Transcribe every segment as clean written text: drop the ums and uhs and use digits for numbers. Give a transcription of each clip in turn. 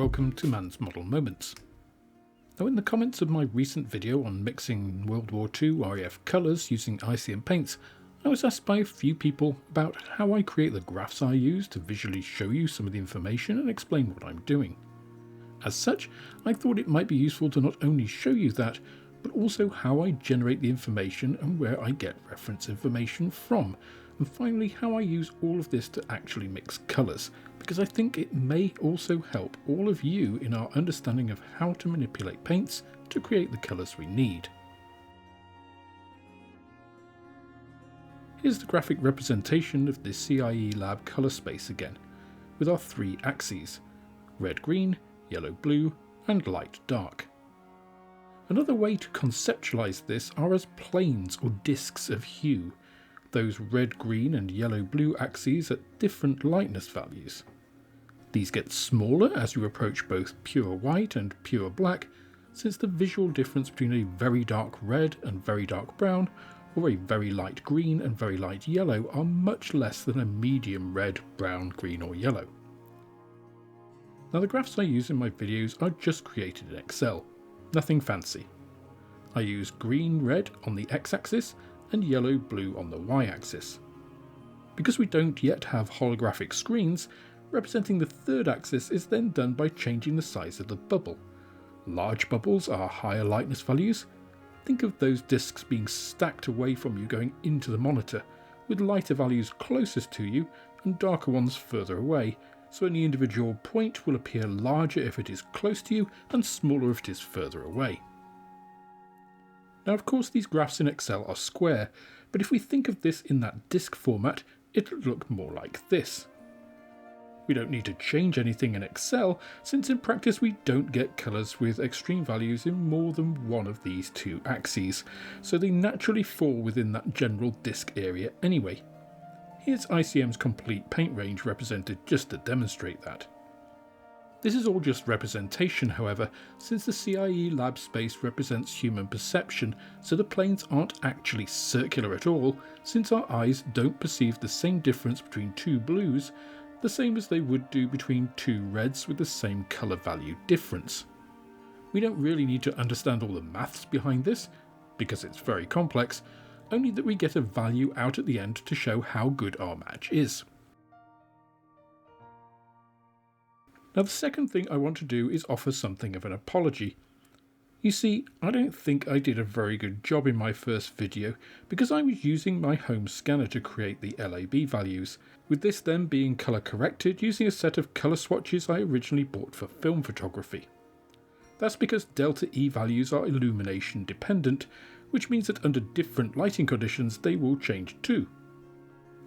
welcome to Man's Model Moments. Now, in the comments of my recent video on mixing World War II RAF colours using ICM Paints, I was asked by a few people about how I create the graphs I use to visually show you some of the information and explain what I'm doing. As such, I thought it might be useful to not only show you that, but also how I generate the information and where I get reference information from, and finally how I use all of this to actually mix colours, because I think it may also help all of you in our understanding of how to manipulate paints to create the colours we need. Here's the graphic representation of this CIE lab colour space again, with our three axes: red-green, yellow-blue and light-dark. Another way to conceptualise this are as planes or discs of hue, those red-green and yellow-blue axes at different lightness values. These get smaller as you approach both pure white and pure black, since the visual difference between a very dark red and very dark brown, or a very light green and very light yellow, are much less than a medium red, brown, green or yellow. Now, the graphs I use in my videos are just created in Excel, nothing fancy. I use green-red on the x-axis and yellow-blue on the y-axis. Because we don't yet have holographic screens, representing the third axis is then done by changing the size of the bubble. Large bubbles are higher lightness values. Think of those discs being stacked away from you going into the monitor, with lighter values closest to you and darker ones further away, so any individual point will appear larger if it is close to you and smaller if it is further away. Now, of course, these graphs in Excel are square, but if we think of this in that disk format, it'll look more like this. We don't need to change anything in Excel, since in practice we don't get colours with extreme values in more than one of these two axes, so they naturally fall within that general disk area anyway. Here's ICM's complete paint range represented just to demonstrate that. This is all just representation, however, since the CIE lab space represents human perception, so the planes aren't actually circular at all, since our eyes don't perceive the same difference between two blues, the same as they would do between two reds with the same colour value difference. We don't really need to understand all the maths behind this, because it's very complex, only that we get a value out at the end to show how good our match is. Now, the second thing I want to do is offer something of an apology. You see, I don't think I did a very good job in my first video because I was using my home scanner to create the LAB values, with this then being colour corrected using a set of colour swatches I originally bought for film photography. That's because delta E values are illumination dependent, which means that under different lighting conditions they will change too.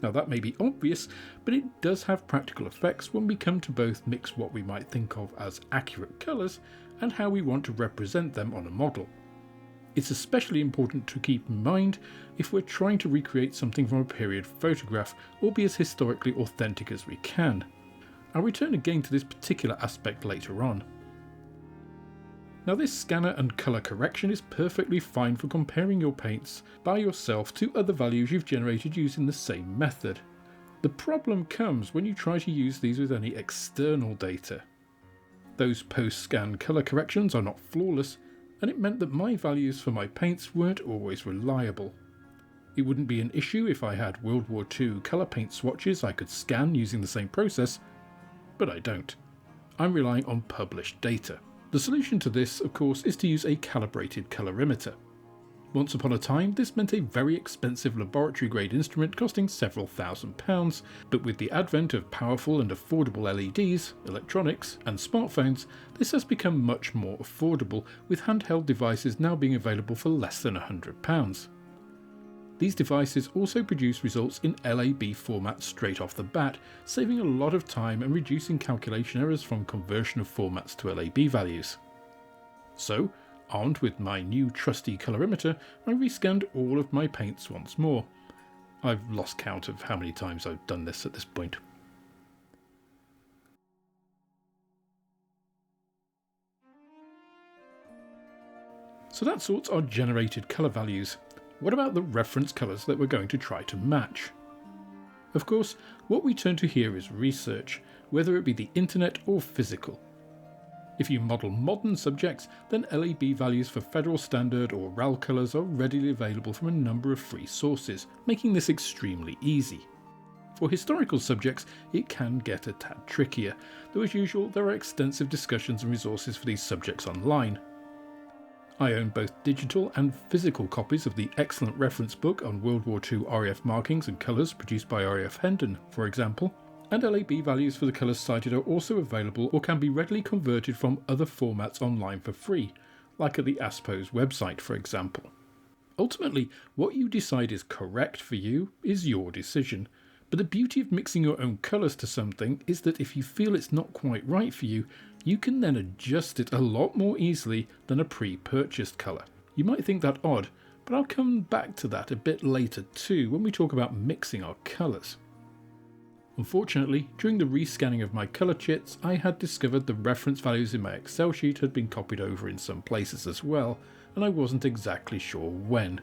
Now, that may be obvious, but it does have practical effects when we come to both mix what we might think of as accurate colours and how we want to represent them on a model. It's especially important to keep in mind if we're trying to recreate something from a period photograph or be as historically authentic as we can. I'll return again to this particular aspect later on. Now, this scanner and colour correction is perfectly fine for comparing your paints by yourself to other values you've generated using the same method. The problem comes when you try to use these with any external data. Those post-scan colour corrections are not flawless, and it meant that my values for my paints weren't always reliable. It wouldn't be an issue if I had World War II colour paint swatches I could scan using the same process, but I don't. I'm relying on published data. The solution to this, of course, is to use a calibrated colorimeter. Once upon a time, this meant a very expensive laboratory-grade instrument costing several £1000s, but with the advent of powerful and affordable LEDs, electronics, and smartphones, this has become much more affordable, with handheld devices now being available for less than £100. These devices also produce results in LAB format straight off the bat, saving a lot of time and reducing calculation errors from conversion of formats to LAB values. So, armed with my new trusty colorimeter, I rescanned all of my paints once more. I've lost count of how many times I've done this at this point. So that sorts our generated colour values. What about the reference colours that we're going to try to match? Of course, what we turn to here is research, whether it be the internet or physical. If you model modern subjects, then LAB values for Federal Standard or RAL colours are readily available from a number of free sources, making this extremely easy. For historical subjects, it can get a tad trickier, though as usual there are extensive discussions and resources for these subjects online. I own both digital and physical copies of the excellent reference book on World War II RAF markings and colours produced by RAF Hendon, for example, and LAB values for the colours cited are also available or can be readily converted from other formats online for free, like at the ASPO's website for example. Ultimately, what you decide is correct for you is your decision, but the beauty of mixing your own colours to something is that if you feel it's not quite right for you, you can then adjust it a lot more easily than a pre-purchased colour. You might think that odd, but I'll come back to that a bit later too when we talk about mixing our colours. Unfortunately, during the rescanning of my colour chits, I had discovered the reference values in my Excel sheet had been copied over in some places as well, and I wasn't exactly sure when.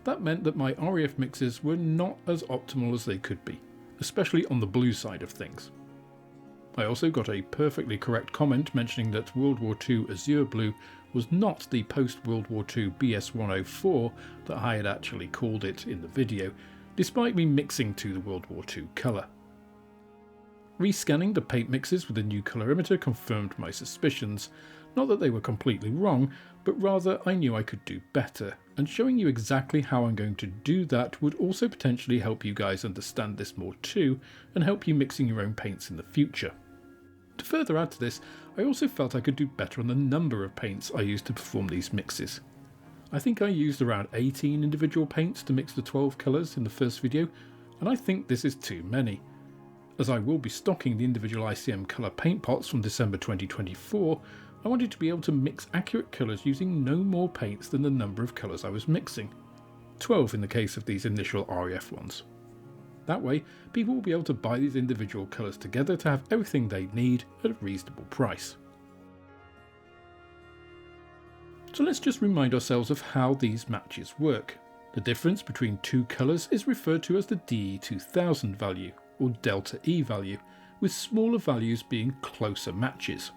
That meant that my RAF mixes were not as optimal as they could be, especially on the blue side of things. I also got a perfectly correct comment mentioning that World War II Azure Blue was not the post-World War II BS104 that I had actually called it in the video, despite me mixing to the World War II colour. Rescanning the paint mixes with a new colorimeter confirmed my suspicions. Not that they were completely wrong, but rather I knew I could do better, and showing you exactly how I'm going to do that would also potentially help you guys understand this more too, and help you mixing your own paints in the future. To further add to this, I also felt I could do better on the number of paints I used to perform these mixes. I think I used around 18 individual paints to mix the 12 colours in the first video, and I think this is too many. As I will be stocking the individual ICM colour paint pots from December 2024, I wanted to be able to mix accurate colours using no more paints than the number of colours I was mixing. 12 in the case of these initial RAF ones. That way, people will be able to buy these individual colours together to have everything they need at a reasonable price. So let's just remind ourselves of how these matches work. The difference between two colours is referred to as the DE2000 value, or delta E value, with smaller values being closer matches.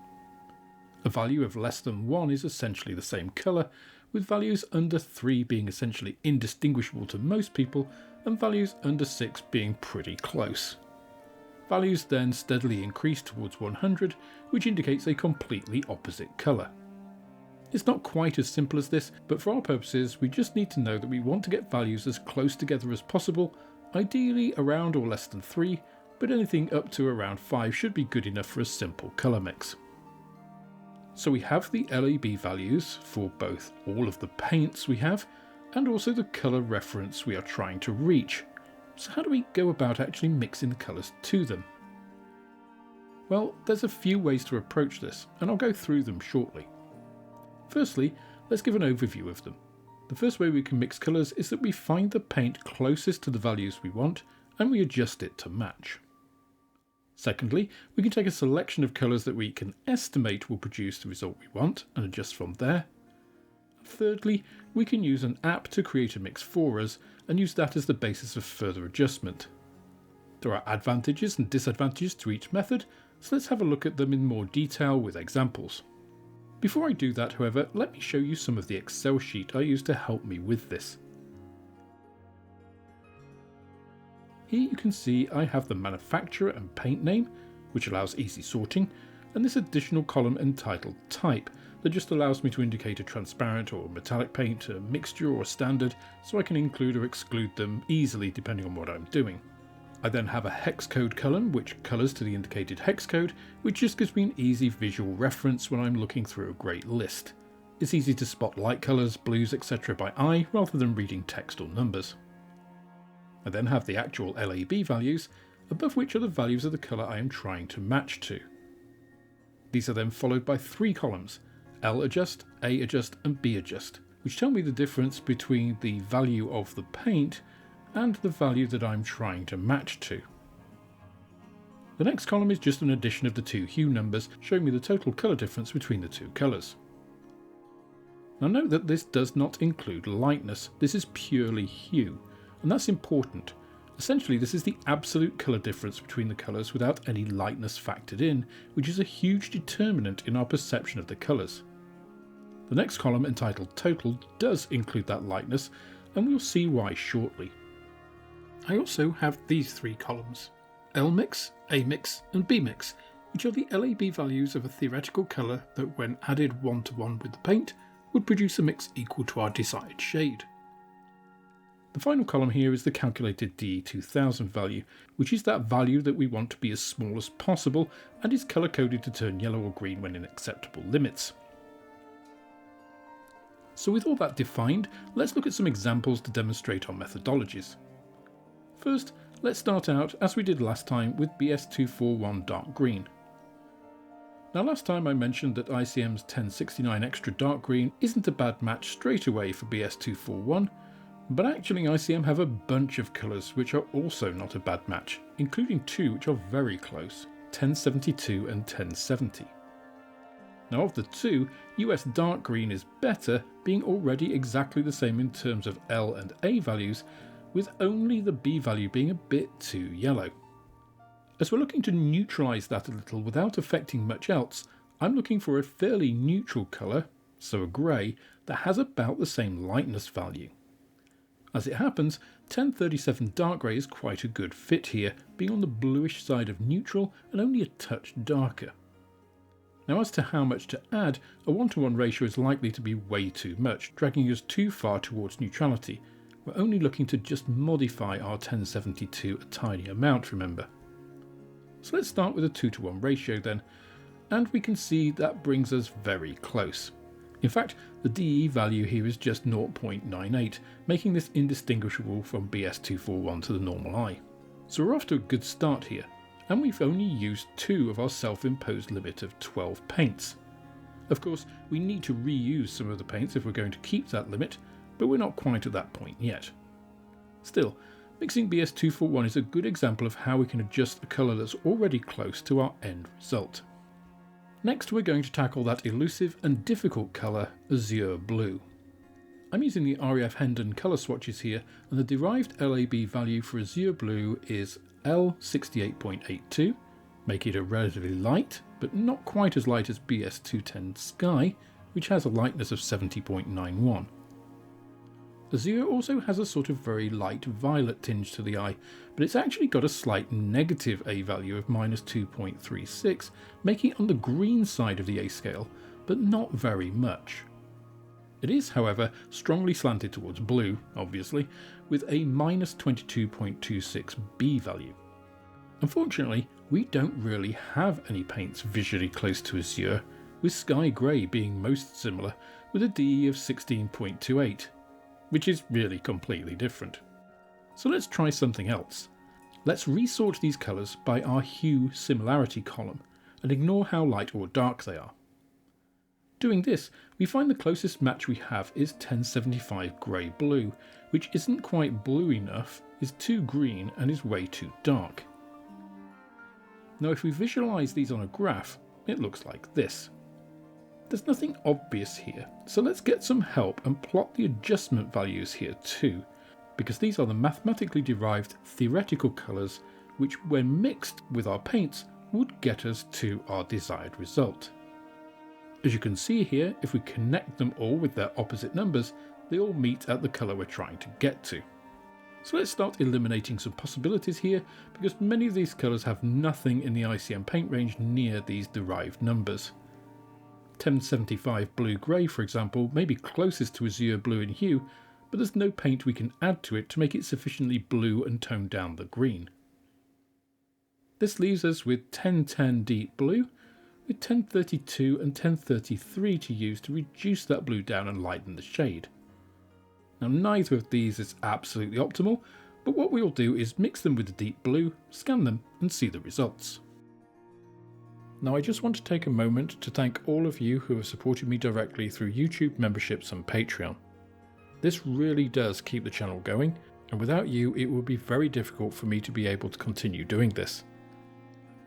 A value of less than 1 is essentially the same colour, with values under 3 being essentially indistinguishable to most people, and values under 6 being pretty close. Values then steadily increase towards 100, which indicates a completely opposite colour. It's not quite as simple as this, but for our purposes we just need to know that we want to get values as close together as possible, ideally around or less than 3, but anything up to around 5 should be good enough for a simple colour mix. So we have the LAB values for both all of the paints we have, and also the colour reference we are trying to reach. So how do we go about actually mixing the colours to them? Well, there's a few ways to approach this, and I'll go through them shortly. Firstly, let's give an overview of them. The first way we can mix colours is that we find the paint closest to the values we want, and we adjust it to match. Secondly, we can take a selection of colours that we can estimate will produce the result we want, and adjust from there. Thirdly, we can use an app to create a mix for us, and use that as the basis of further adjustment. There are advantages and disadvantages to each method, so let's have a look at them in more detail with examples. Before I do that, however, let me show you some of the Excel sheet I used to help me with this. Here you can see I have the manufacturer and paint name, which allows easy sorting, and this additional column entitled Type, that just allows me to indicate a transparent or metallic paint, a mixture or standard, so I can include or exclude them easily depending on what I'm doing. I then have a hex code column which colours to the indicated hex code, which just gives me an easy visual reference when I'm looking through a great list. It's easy to spot light colours, blues, etc. by eye rather than reading text or numbers. I then have the actual LAB values, above which are the values of the colour I am trying to match to. These are then followed by 3 columns, L adjust, A adjust and B adjust, which tell me the difference between the value of the paint and the value that I'm trying to match to. The next column is just an addition of the 2 hue numbers, showing me the total colour difference between the 2 colours. Now note that this does not include lightness, this is purely hue, and that's important. Essentially, this is the absolute colour difference between the colours without any lightness factored in, which is a huge determinant in our perception of the colours. The next column, entitled Total, does include that lightness, and we'll see why shortly. I also have these three columns: L mix, A mix and B mix, which are the LAB values of a theoretical colour that, when added one to one with the paint, would produce a mix equal to our desired shade. The final column here is the calculated DE2000 value, which is that value that we want to be as small as possible and is colour coded to turn yellow or green when in acceptable limits. So with all that defined, let's look at some examples to demonstrate our methodologies. First, let's start out, as we did last time, with BS241 dark green. Now last time I mentioned that ICM's 1069 extra dark green isn't a bad match straight away for BS241, but actually ICM have a bunch of colours which are also not a bad match, including two which are very close, 1072 and 1070. Now of the two, US dark green is better, being already exactly the same in terms of L and A values, with only the B value being a bit too yellow. As we're looking to neutralise that a little without affecting much else, I'm looking for a fairly neutral colour, so a grey, that has about the same lightness value. As it happens, 1037 dark grey is quite a good fit here, being on the bluish side of neutral and only a touch darker. Now as to how much to add, a 1:1 ratio is likely to be way too much, dragging us too far towards neutrality. We're only looking to just modify our 1072 a tiny amount, remember. So let's start with a 2:1 ratio then, and we can see that brings us very close. In fact, the DE value here is just 0.98, making this indistinguishable from BS241 to the normal eye. So we're off to a good start here, and we've only used 2 of our self-imposed limit of 12 paints. Of course, we need to reuse some of the paints if we're going to keep that limit, but we're not quite at that point yet. Still, mixing BS241 is a good example of how we can adjust a colour that's already close to our end result. Next, we're going to tackle that elusive and difficult colour, Azure Blue. I'm using the RAF Hendon colour swatches here, and the derived LAB value for Azure Blue is L68.82, making it a relatively light, but not quite as light as BS210 Sky, which has a lightness of 70.91. Azure also has a sort of very light violet tinge to the eye, but it's actually got a slight negative A value of -2.36, making it on the green side of the A scale, but not very much. It is, however, strongly slanted towards blue, obviously, with a -22.26 B value. Unfortunately, we don't really have any paints visually close to Azure, with Sky Grey being most similar, with a DE of 16.28. Which is really completely different. So let's try something else. Let's resort these colours by our hue similarity column and ignore how light or dark they are. Doing this, we find the closest match we have is 1075 grey blue, which isn't quite blue enough, is too green and is way too dark. Now if we visualise these on a graph, it looks like this. There's nothing obvious here, so let's get some help and plot the adjustment values here too, because these are the mathematically derived theoretical colours which, when mixed with our paints, would get us to our desired result. As you can see here, if we connect them all with their opposite numbers, they all meet at the colour we're trying to get to. So let's start eliminating some possibilities here, because many of these colours have nothing in the ICM paint range near these derived numbers. 1075 blue-grey, for example, may be closest to Azure Blue in hue, but there's no paint we can add to it to make it sufficiently blue and tone down the green. This leaves us with 1010 Deep Blue, with 1032 and 1033 to use to reduce that blue down and lighten the shade. Now neither of these is absolutely optimal, but what we'll do is mix them with the Deep Blue, scan them and see the results. Now I just want to take a moment to thank all of you who have supported me directly through YouTube memberships and Patreon. This really does keep the channel going, and without you it would be very difficult for me to be able to continue doing this.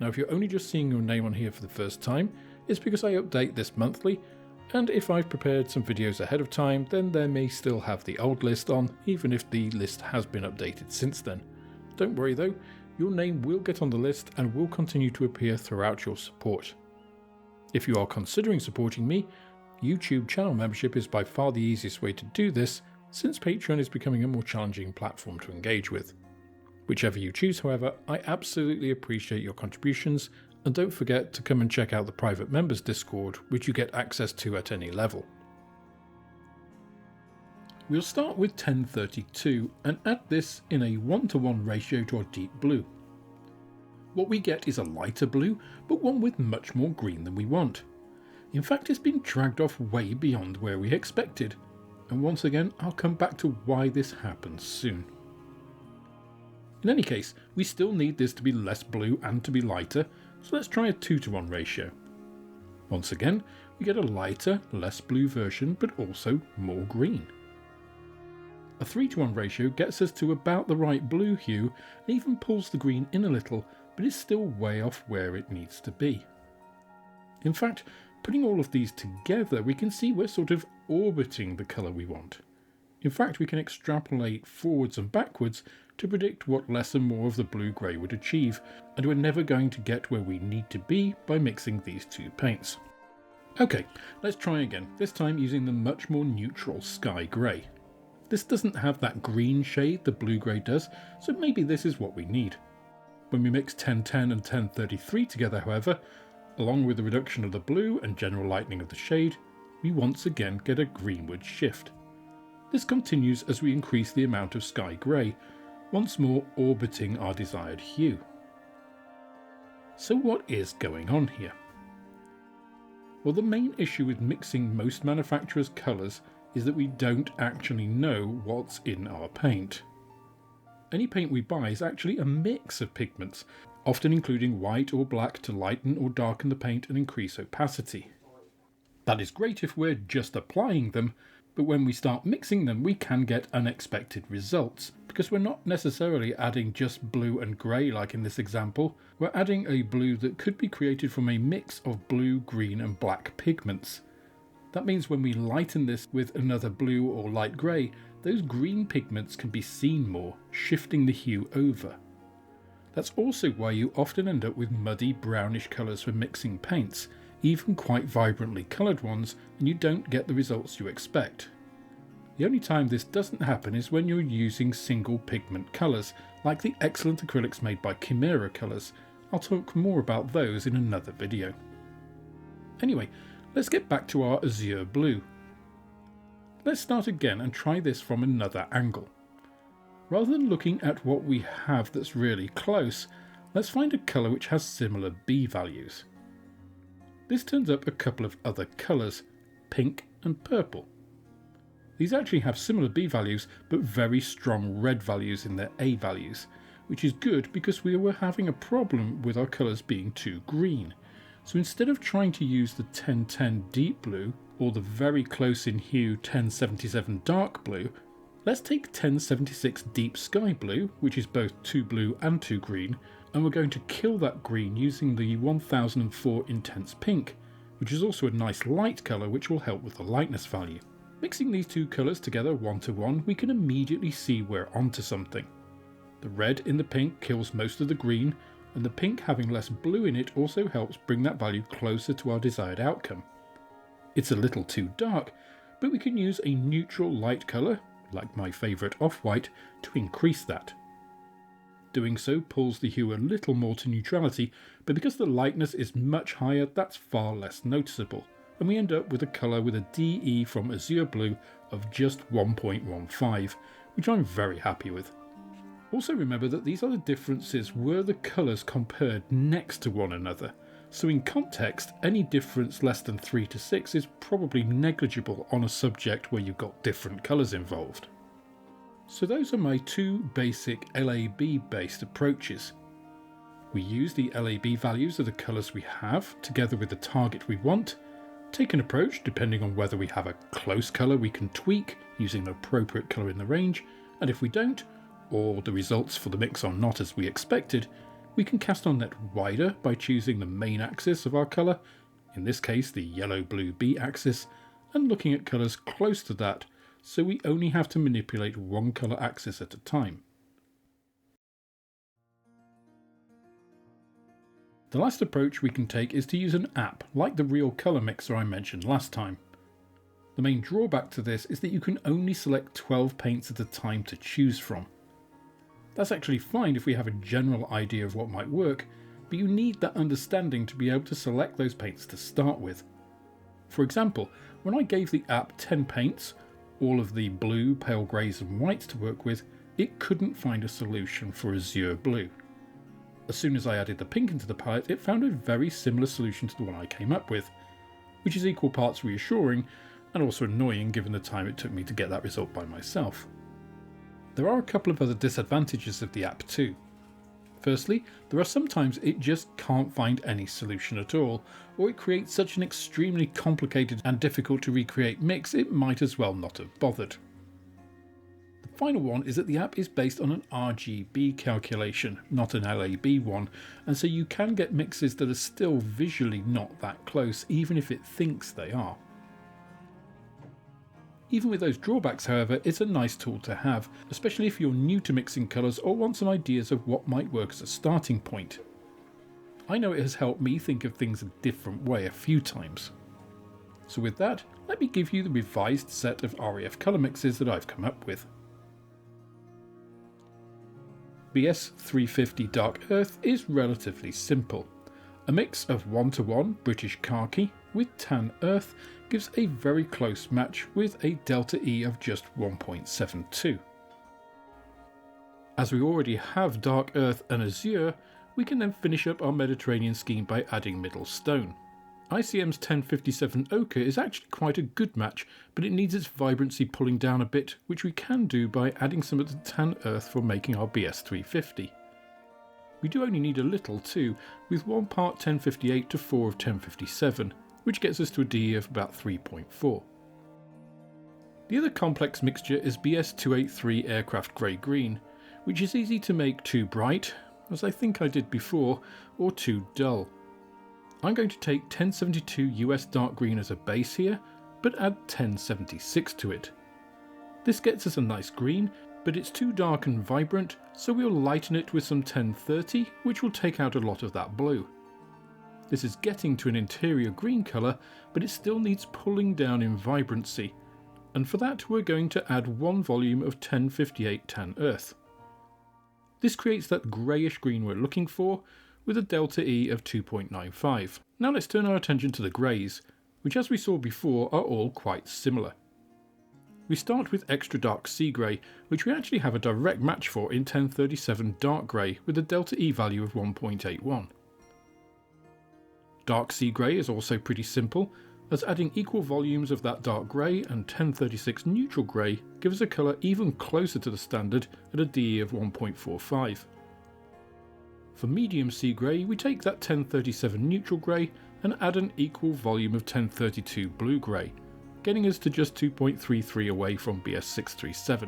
Now if you're only just seeing your name on here for the first time, it's because I update this monthly, and if I've prepared some videos ahead of time, then there may still have the old list on, even if the list has been updated since then. Don't worry though, your name will get on the list and will continue to appear throughout your support. If you are considering supporting me, YouTube channel membership is by far the easiest way to do this, since Patreon is becoming a more challenging platform to engage with. Whichever you choose, however, I absolutely appreciate your contributions, and don't forget to come and check out the private members Discord, which you get access to at any level. We'll start with 1032 and add this in a 1:1 ratio to our deep blue. What we get is a lighter blue, but one with much more green than we want. In fact, it's been dragged off way beyond where we expected, and once again I'll come back to why this happens soon. In any case, we still need this to be less blue and to be lighter, so let's try a 2:1 ratio. Once again, we get a lighter, less blue version, but also more green. A 3:1 ratio gets us to about the right blue hue and even pulls the green in a little, but is still way off where it needs to be. In fact, putting all of these together, we can see we're sort of orbiting the colour we want. In fact, we can extrapolate forwards and backwards to predict what less and more of the blue-grey would achieve, and we're never going to get where we need to be by mixing these two paints. Okay, let's try again, this time using the much more neutral sky grey. This doesn't have that green shade the blue-grey does, so maybe this is what we need. When we mix 1010 and 1033 together, however, along with the reduction of the blue and general lightening of the shade, we once again get a greenward shift. This continues as we increase the amount of sky grey, once more orbiting our desired hue. So what is going on here? Well, the main issue with mixing most manufacturers' colours is that we don't actually know what's in our paint. Any paint we buy is actually a mix of pigments, often including white or black to lighten or darken the paint and increase opacity. That is great if we're just applying them, but when we start mixing them we can get unexpected results, because we're not necessarily adding just blue and grey like in this example, we're adding a blue that could be created from a mix of blue, green and black pigments. That means when we lighten this with another blue or light grey, those green pigments can be seen more, shifting the hue over. That's also why you often end up with muddy brownish colours for mixing paints, even quite vibrantly coloured ones, and you don't get the results you expect. The only time this doesn't happen is when you're using single pigment colours, like the excellent acrylics made by Chimera Colours. I'll talk more about those in another video. Anyway, let's get back to our Azure Blue. Let's start again and try this from another angle. Rather than looking at what we have that's really close, let's find a colour which has similar B values. This turns up a couple of other colours, pink and purple. These actually have similar B values but very strong red values in their A values, which is good because we were having a problem with our colours being too green. So instead of trying to use the 1010 deep blue or the very close in hue 1077 dark blue, let's take 1076 deep sky blue, which is both too blue and too green, and we're going to kill that green using the 1004 intense pink, which is also a nice light colour which will help with the lightness value. Mixing these two colours together 1:1, we can immediately see we're onto something. The red in the pink kills most of the green, and the pink having less blue in it also helps bring that value closer to our desired outcome. It's a little too dark, but we can use a neutral light colour, like my favourite Offwhite, to increase that. Doing so pulls the hue a little more to neutrality, but because the lightness is much higher, that's far less noticeable, and we end up with a colour with a DE from Azure Blue of just 1.15, which I'm very happy with. Also remember that these other differences were the colours compared next to one another, so in context any difference less than 3 to 6 is probably negligible on a subject where you've got different colours involved. So those are my two basic LAB based approaches. We use the LAB values of the colours we have together with the target we want, take an approach depending on whether we have a close colour we can tweak using the appropriate colour in the range, and if we don't, or the results for the mix are not as we expected, we can cast our net wider by choosing the main axis of our colour, in this case the yellow-blue B axis, and looking at colours close to that, so we only have to manipulate one colour axis at a time. The last approach we can take is to use an app like the real colour mixer I mentioned last time. The main drawback to this is that you can only select 12 paints at a time to choose from. That's actually fine if we have a general idea of what might work, but you need that understanding to be able to select those paints to start with. For example, when I gave the app 10 paints, all of the blue, pale greys and whites to work with, it couldn't find a solution for Azure Blue. As soon as I added the pink into the palette, it found a very similar solution to the one I came up with, which is equal parts reassuring and also annoying given the time it took me to get that result by myself. There are a couple of other disadvantages of the app too. Firstly, there are sometimes it just can't find any solution at all, or it creates such an extremely complicated and difficult to recreate mix it might as well not have bothered. The final one is that the app is based on an RGB calculation, not an LAB one, and so you can get mixes that are still visually not that close, even if it thinks they are. Even with those drawbacks, however, it's a nice tool to have, especially if you're new to mixing colours or want some ideas of what might work as a starting point. I know it has helped me think of things a different way a few times. So with that, let me give you the revised set of RAF colour mixes that I've come up with. BS350 Dark Earth is relatively simple. A mix of 1:1 British Khaki with Tan Earth gives a very close match with a delta E of just 1.72. As we already have Dark Earth and Azure, we can then finish up our Mediterranean scheme by adding Middle Stone. ICM's 1057 Ochre is actually quite a good match, but it needs its vibrancy pulling down a bit, which we can do by adding some of the Tan Earth for making our BS350. We do only need a little too, with 1 part 1058 to 4 of 1057, which gets us to a DE of about 3.4. The other complex mixture is BS283 Aircraft Grey Green, which is easy to make too bright, as I think I did before, or too dull. I'm going to take 1072 US Dark Green as a base here, but add 1076 to it. This gets us a nice green, but it's too dark and vibrant, so we'll lighten it with some 1030, which will take out a lot of that blue. This is getting to an interior green colour, but it still needs pulling down in vibrancy, and for that we're going to add 1 volume of 1058 Tan Earth. This creates that greyish green we're looking for, with a delta E of 2.95. Now let's turn our attention to the greys, which as we saw before are all quite similar. We start with extra dark sea grey, which we actually have a direct match for in 1037 dark grey with a delta E value of 1.81. Dark sea grey is also pretty simple, as adding equal volumes of that dark grey and 1036 neutral grey gives us a colour even closer to the standard at a DE of 1.45. For medium sea grey, we take that 1037 neutral grey and add an equal volume of 1032 blue grey, getting us to just 2.33 away from BS637.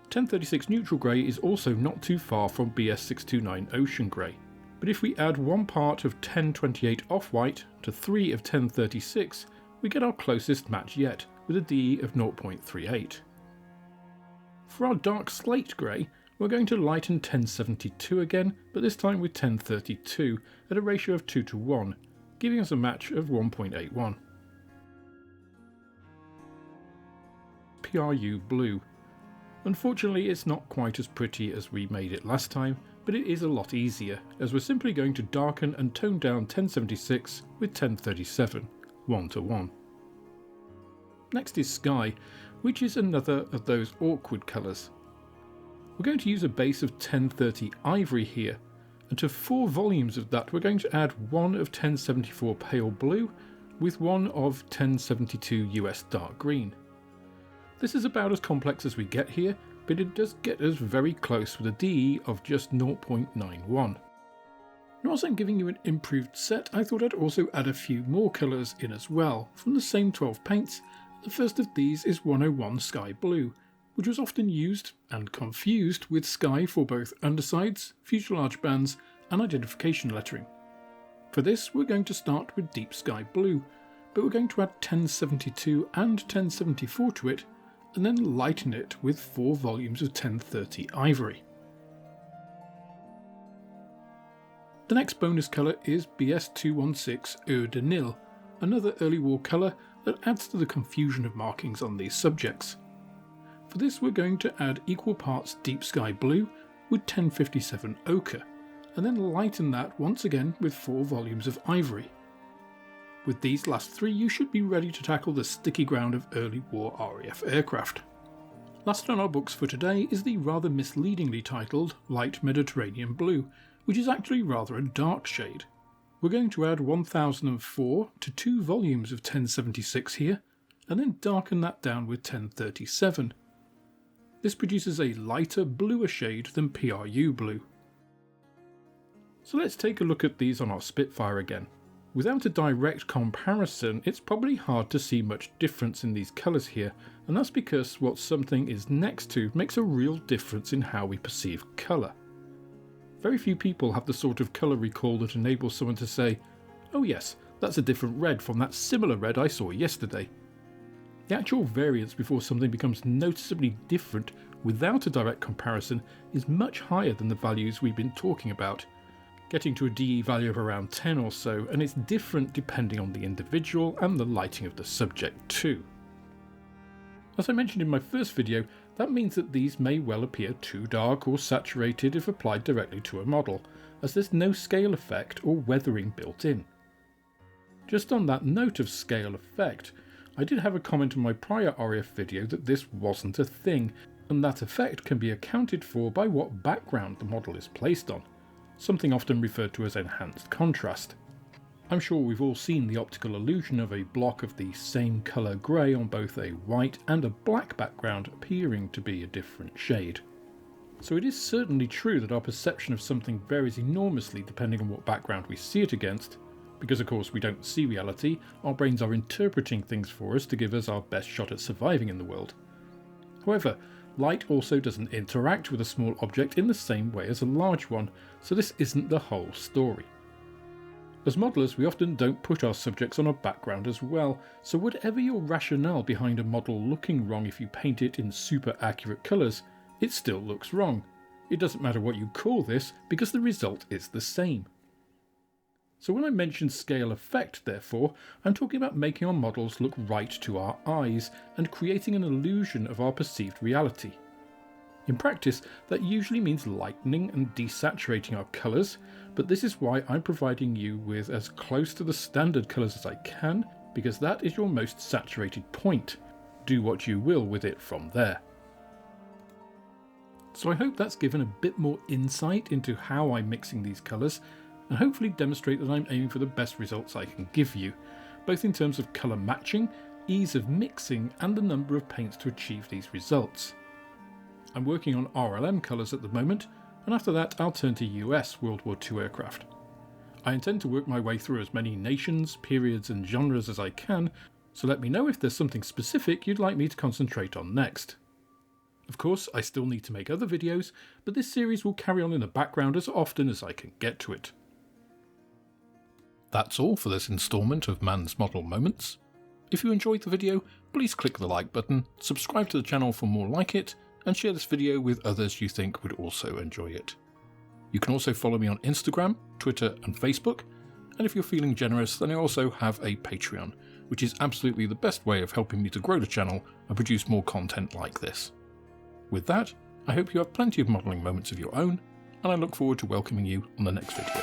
1036 neutral grey is also not too far from BS629 ocean grey, but if we add 1 part of 1028 Offwhite to 3 of 1036, we get our closest match yet, with a DE of 0.38. For our dark slate grey, we're going to lighten 1072 again, but this time with 1032 at a ratio of 2:1, giving us a match of 1.81. PRU Blue. Unfortunately, it's not quite as pretty as we made it last time, but it is a lot easier, as we're simply going to darken and tone down 1076 with 1037, 1:1. Next is Sky, which is another of those awkward colours. We're going to use a base of 1030 Ivory here, and to 4 volumes of that we're going to add 1 of 1074 Pale Blue with 1 of 1072 US Dark Green. This is about as complex as we get here, but it does get us very close with a DE of just 0.91. Now as I'm giving you an improved set, I thought I'd also add a few more colours in as well, from the same 12 paints. The first of these is 101 Sky Blue, which was often used and confused with Sky for both undersides, fuselage bands and identification lettering. For this we're going to start with Deep Sky Blue, but we're going to add 1072 and 1074 to it, and then lighten it with 4 volumes of 1030 Ivory. The next bonus colour is BS216 Eau de Nil, another early war colour that adds to the confusion of markings on these subjects. For this we're going to add equal parts deep sky blue with 1057 ochre, and then lighten that once again with 4 volumes of ivory. With these last 3 you should be ready to tackle the sticky ground of early war RAF aircraft. Last on our books for today is the rather misleadingly titled Light Mediterranean Blue, which is actually rather a dark shade. We're going to add 1004 to 2 volumes of 1076 here, and then darken that down with 1037. This produces a lighter, bluer shade than PRU Blue. So let's take a look at these on our Spitfire again. Without a direct comparison, it's probably hard to see much difference in these colours here, and that's because what something is next to makes a real difference in how we perceive colour. Very few people have the sort of colour recall that enables someone to say, "Oh yes, that's a different red from that similar red I saw yesterday." The actual variance before something becomes noticeably different without a direct comparison is much higher than the values we've been talking about, getting to a DE value of around 10 or so, and it's different depending on the individual and the lighting of the subject too. As I mentioned in my first video, that means that these may well appear too dark or saturated if applied directly to a model, as there's no scale effect or weathering built in. Just on that note of scale effect, I did have a comment on my prior RAF video that this wasn't a thing, and that effect can be accounted for by what background the model is placed on, something often referred to as enhanced contrast. I'm sure we've all seen the optical illusion of a block of the same colour grey on both a white and a black background appearing to be a different shade. So it is certainly true that our perception of something varies enormously depending on what background we see it against, because of course we don't see reality, our brains are interpreting things for us to give us our best shot at surviving in the world. However, light also doesn't interact with a small object in the same way as a large one, so this isn't the whole story. As modellers, we often don't put our subjects on a background as well, so whatever your rationale behind a model looking wrong if you paint it in super accurate colours, it still looks wrong. It doesn't matter what you call this, because the result is the same. So when I mention scale effect, therefore, I'm talking about making our models look right to our eyes and creating an illusion of our perceived reality. In practice, that usually means lightening and desaturating our colours, but this is why I'm providing you with as close to the standard colours as I can, because that is your most saturated point. Do what you will with it from there. So I hope that's given a bit more insight into how I'm mixing these colours, and hopefully demonstrate that I'm aiming for the best results I can give you, both in terms of colour matching, ease of mixing, and the number of paints to achieve these results. I'm working on RLM colours at the moment, and after that I'll turn to US World War II aircraft. I intend to work my way through as many nations, periods and genres as I can, so let me know if there's something specific you'd like me to concentrate on next. Of course, I still need to make other videos, but this series will carry on in the background as often as I can get to it. That's all for this instalment of Man's Model Moments. If you enjoyed the video, please click the like button, subscribe to the channel for more like it, and share this video with others you think would also enjoy it. You can also follow me on Instagram, Twitter and Facebook, and if you're feeling generous then I also have a Patreon, which is absolutely the best way of helping me to grow the channel and produce more content like this. With that, I hope you have plenty of modelling moments of your own, and I look forward to welcoming you on the next video.